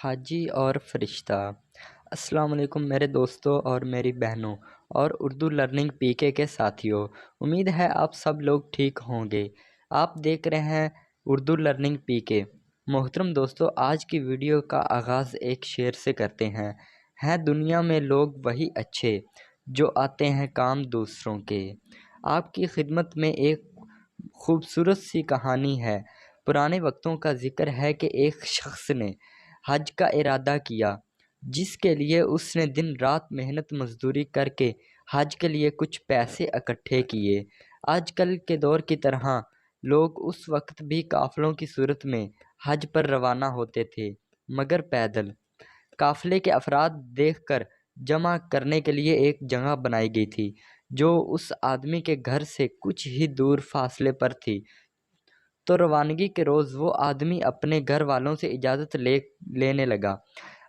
حاجی اور فرشتہ۔ السلام علیکم میرے دوستوں اور میری بہنوں اور اردو لرننگ پی کے ساتھیوں۔ امید ہے آپ سب لوگ ٹھیک ہوں گے۔ آپ دیکھ رہے ہیں اردو لرننگ پی کے۔ محترم دوستوں، آج کی ویڈیو کا آغاز ایک شعر سے کرتے ہیں دنیا میں لوگ وہی اچھے جو آتے ہیں کام دوسروں کے۔ آپ کی خدمت میں ایک خوبصورت سی کہانی ہے۔ پرانے وقتوں کا ذکر ہے کہ ایک شخص نے حج کا ارادہ کیا، جس کے لیے اس نے دن رات محنت مزدوری کر کے حج کے لیے کچھ پیسے اکٹھے کیے۔ آج کل کے دور کی طرح لوگ اس وقت بھی قافلوں کی صورت میں حج پر روانہ ہوتے تھے، مگر پیدل۔ قافلے کے افراد دیکھ کر جمع کرنے کے لیے ایک جگہ بنائی گئی تھی، جو اس آدمی کے گھر سے کچھ ہی دور فاصلے پر تھی۔ تو روانگی کے روز وہ آدمی اپنے گھر والوں سے اجازت لینے لگا۔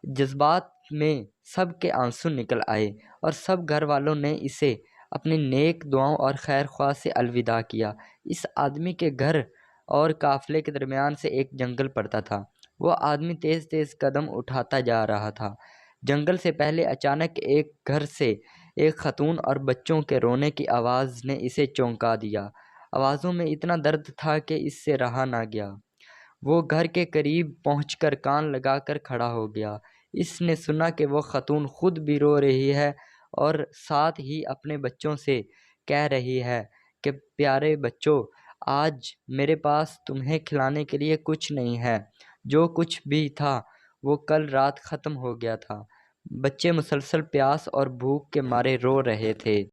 جذبات میں سب کے آنسو نکل آئے اور سب گھر والوں نے اسے اپنی نیک دعاؤں اور خیر خواہ سے الوداع کیا۔ اس آدمی کے گھر اور قافلے کے درمیان سے ایک جنگل پڑتا تھا۔ وہ آدمی تیز تیز قدم اٹھاتا جا رہا تھا۔ جنگل سے پہلے اچانک ایک گھر سے ایک خاتون اور بچوں کے رونے کی آواز نے اسے چونکا دیا۔ آوازوں میں اتنا درد تھا کہ اس سے رہا نہ گیا۔ وہ گھر کے قریب پہنچ کر کان لگا کر کھڑا ہو گیا۔ اس نے سنا کہ وہ خاتون خود بھی رو رہی ہے اور ساتھ ہی اپنے بچوں سے کہہ رہی ہے کہ پیارے بچوں، آج میرے پاس تمہیں کھلانے کے لیے کچھ نہیں ہے۔ جو کچھ بھی تھا وہ کل رات ختم ہو گیا تھا۔ بچے مسلسل پیاس اور بھوک کے مارے رو رہے تھے۔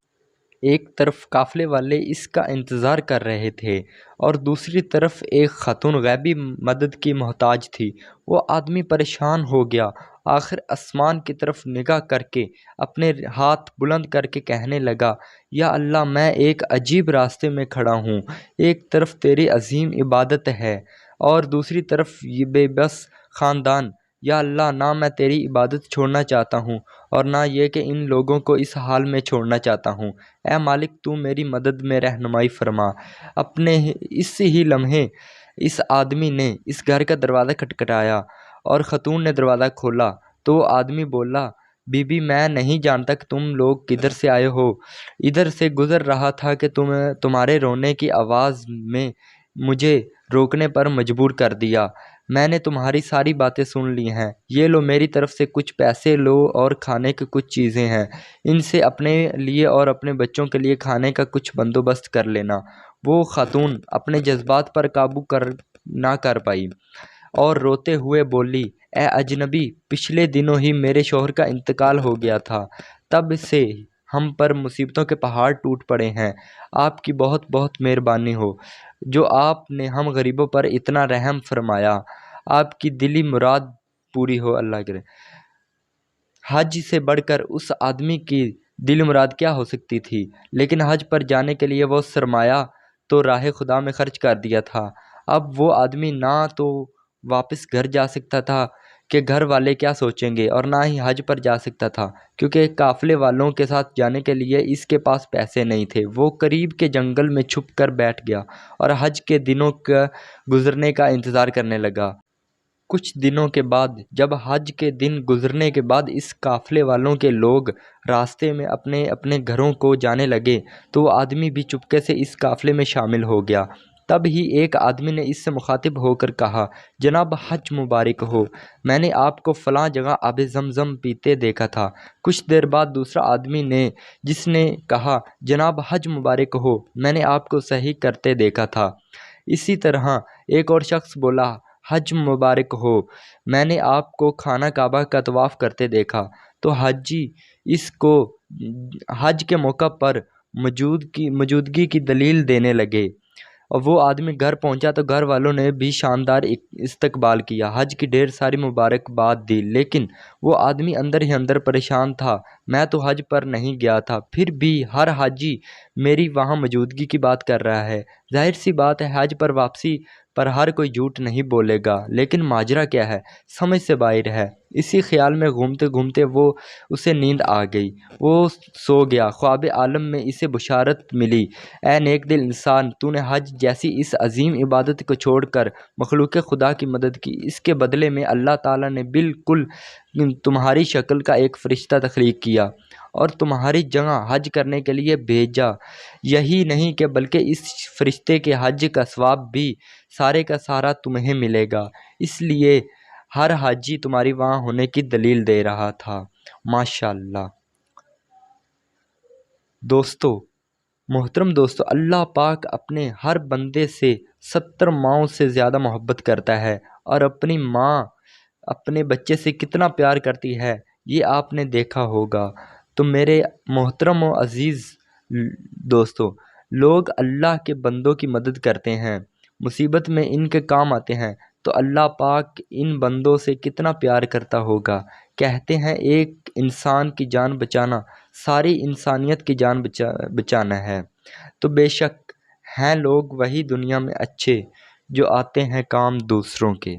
ایک طرف قافلے والے اس کا انتظار کر رہے تھے اور دوسری طرف ایک خاتون غیبی مدد کی محتاج تھی۔ وہ آدمی پریشان ہو گیا۔ آخر آسمان کی طرف نگاہ کر کے اپنے ہاتھ بلند کر کے کہنے لگا، یا اللہ، میں ایک عجیب راستے میں کھڑا ہوں۔ ایک طرف تیری عظیم عبادت ہے اور دوسری طرف یہ بے بس خاندان۔ یا اللہ، نہ میں تیری عبادت چھوڑنا چاہتا ہوں اور نہ یہ کہ ان لوگوں کو اس حال میں چھوڑنا چاہتا ہوں۔ اے مالک، تو میری مدد میں رہنمائی فرما۔ اپنے اس ہی لمحے اس آدمی نے اس گھر کا دروازہ کھٹکھٹایا اور خاتون نے دروازہ کھولا تو وہ آدمی بولا، بی بی، میں نہیں جانتا کہ تم لوگ کدھر سے آئے ہو۔ ادھر سے گزر رہا تھا کہ تمہارے رونے کی آواز میں مجھے روکنے پر مجبور کر دیا۔ میں نے تمہاری ساری باتیں سن لی ہیں۔ یہ لو، میری طرف سے کچھ پیسے لو اور کھانے کی کچھ چیزیں ہیں۔ ان سے اپنے لیے اور اپنے بچوں کے لیے کھانے کا کچھ بندوبست کر لینا۔ وہ خاتون اپنے جذبات پر قابو نہ کر پائی اور روتے ہوئے بولی، اے اجنبی، پچھلے دنوں ہی میرے شوہر کا انتقال ہو گیا تھا۔ تب سے ہم پر مصیبتوں کے پہاڑ ٹوٹ پڑے ہیں۔ آپ کی بہت بہت مہربانی ہو جو آپ نے ہم غریبوں پر اتنا رحم فرمایا۔ آپ کی دلی مراد پوری ہو، اللہ کرے۔ حج سے بڑھ کر اس آدمی کی دل مراد کیا ہو سکتی تھی؟ لیکن حج پر جانے کے لیے وہ سرمایہ تو راہ خدا میں خرچ کر دیا تھا۔ اب وہ آدمی نہ تو واپس گھر جا سکتا تھا کہ گھر والے کیا سوچیں گے، اور نہ ہی حج پر جا سکتا تھا کیونکہ قافلے والوں کے ساتھ جانے کے لیے اس کے پاس پیسے نہیں تھے۔ وہ قریب کے جنگل میں چھپ کر بیٹھ گیا اور حج کے دنوں کا گزرنے کا انتظار کرنے لگا۔ کچھ دنوں کے بعد جب حج کے دن گزرنے کے بعد اس قافلے والوں کے لوگ راستے میں اپنے اپنے گھروں کو جانے لگے تو وہ آدمی بھی چپکے سے اس قافلے میں شامل ہو گیا۔ تب ہی ایک آدمی نے اس سے مخاطب ہو کر کہا، جناب، حج مبارک ہو، میں نے آپ کو فلاں جگہ آب زمزم پیتے دیکھا تھا۔ کچھ دیر بعد دوسرا آدمی نے جس نے کہا، جناب، حج مبارک ہو، میں نے آپ کو صحیح کرتے دیکھا تھا۔ اسی طرح ایک اور شخص بولا، حج مبارک ہو، میں نے آپ کو خانہ کعبہ کا طواف کرتے دیکھا۔ تو حاجی اس کو حج کے موقع پر موجودگی کی دلیل دینے لگے۔ اور وہ آدمی گھر پہنچا تو گھر والوں نے بھی شاندار استقبال کیا، حج کی ڈھیر ساری مبارکباد دی، لیکن وہ آدمی اندر ہی اندر پریشان تھا، میں تو حج پر نہیں گیا تھا، پھر بھی ہر حاجی میری وہاں موجودگی کی بات کر رہا ہے۔ ظاہر سی بات ہے حج پر واپسی پر ہر کوئی جھوٹ نہیں بولے گا، لیکن ماجرا کیا ہے؟ سمجھ سے باہر ہے۔ اسی خیال میں گھومتے گھومتے اسے نیند آ گئی، وہ سو گیا۔ خواب عالم میں اسے بشارت ملی، اے نیک دل انسان، تو نے حج جیسی اس عظیم عبادت کو چھوڑ کر مخلوق خدا کی مدد کی۔ اس کے بدلے میں اللہ تعالیٰ نے بالکل تمہاری شکل کا ایک فرشتہ تخلیق کیا اور تمہاری جگہ حج کرنے کے لیے بھیجا۔ یہی نہیں کہ بلکہ اس فرشتے کے حج کا ثواب بھی سارے کا سارا تمہیں ملے گا، اس لیے ہر حاجی تمہاری وہاں ہونے کی دلیل دے رہا تھا۔ ماشاءاللہ۔ محترم دوستو، اللہ پاک اپنے ہر بندے سے 70 ماؤں سے زیادہ محبت کرتا ہے، اور اپنی ماں اپنے بچے سے کتنا پیار کرتی ہے یہ آپ نے دیکھا ہوگا۔ تو میرے محترم و عزیز دوستو، لوگ اللہ کے بندوں کی مدد کرتے ہیں، مصیبت میں ان کے کام آتے ہیں، تو اللہ پاک ان بندوں سے کتنا پیار کرتا ہوگا۔ کہتے ہیں ایک انسان کی جان بچانا ساری انسانیت کی جان بچانا ہے۔ تو بے شک ہیں لوگ وہی دنیا میں اچھے جو آتے ہیں کام دوسروں کے۔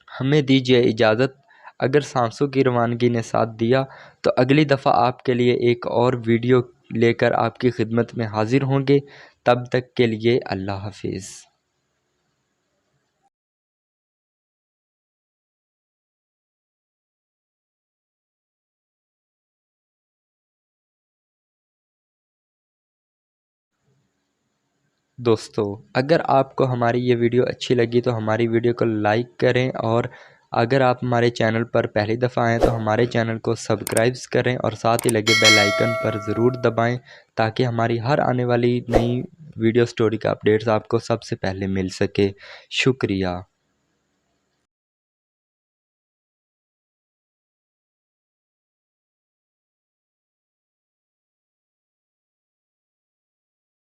ہمیں دیجیے اجازت، اگر سانسوں کی روانگی نے ساتھ دیا تو اگلی دفعہ آپ کے لیے ایک اور ویڈیو لے کر آپ کی خدمت میں حاضر ہوں گے۔ تب تک کے لیے اللہ حافظ۔ دوستو، اگر آپ کو ہماری یہ ویڈیو اچھی لگی تو ہماری ویڈیو کو لائک کریں، اور اگر آپ ہمارے چینل پر پہلی دفعہ آئیں تو ہمارے چینل کو سبسکرائب کریں، اور ساتھ ہی لگے بیل آئیکن پر ضرور دبائیں تاکہ ہماری ہر آنے والی نئی ویڈیو سٹوری کا اپڈیٹس آپ کو سب سے پہلے مل سکے۔ شکریہ۔